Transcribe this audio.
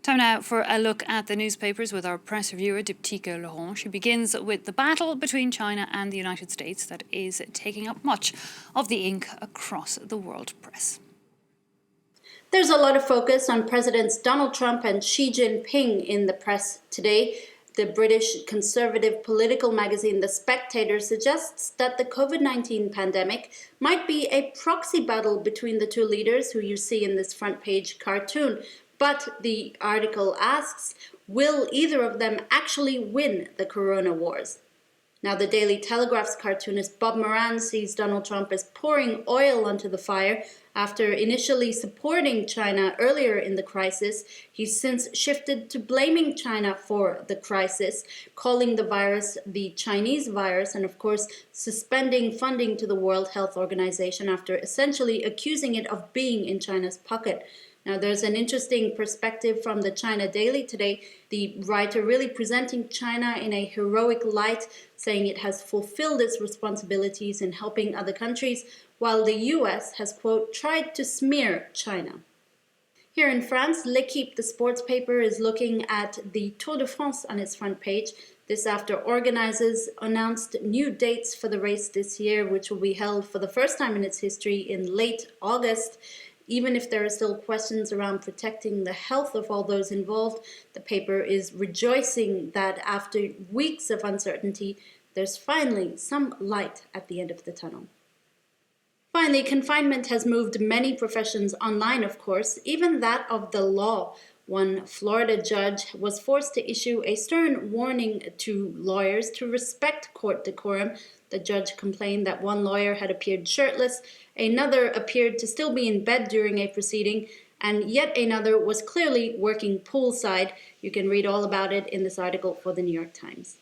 Time now for a look at the newspapers with our press reviewer, Diptyque Laurent. She begins with the battle between China and the United States that is taking up much of the ink across the world press. There's a lot of focus on Presidents Donald Trump and Xi Jinping in the press today. The British conservative political magazine The Spectator suggests that the Covid-19 pandemic might be a proxy battle between the two leaders who you see in this front page cartoon. But the article asks, will either of them actually win the corona wars? Now, the Daily Telegraph's cartoonist Bob Moran sees Donald Trump as pouring oil onto the fire. After initially supporting China earlier in the crisis, he's since shifted to blaming China for the crisis, calling the virus the Chinese virus, and of course, suspending funding to the World Health Organization after essentially accusing it of being in China's pocket. Now, there's an interesting perspective from the China Daily today, the writer really presenting China in a heroic light, saying it has fulfilled its responsibilities in helping other countries, while the US has, quote, tried to smear China. Here in France, L'Équipe, the sports paper, is looking at the Tour de France on its front page. This after organizers announced new dates for the race this year, which will be held for the first time in its history in late August. Even if there are still questions around protecting the health of all those involved, the paper is rejoicing that after weeks of uncertainty, there's finally some light at the end of the tunnel. Finally, confinement has moved many professions online, of course, even that of the law. One Florida judge was forced to issue a stern warning to lawyers to respect court decorum. The judge complained that one lawyer had appeared shirtless, another appeared to still be in bed during a proceeding, and yet another was clearly working poolside. You can read all about it in this article for the New York Times.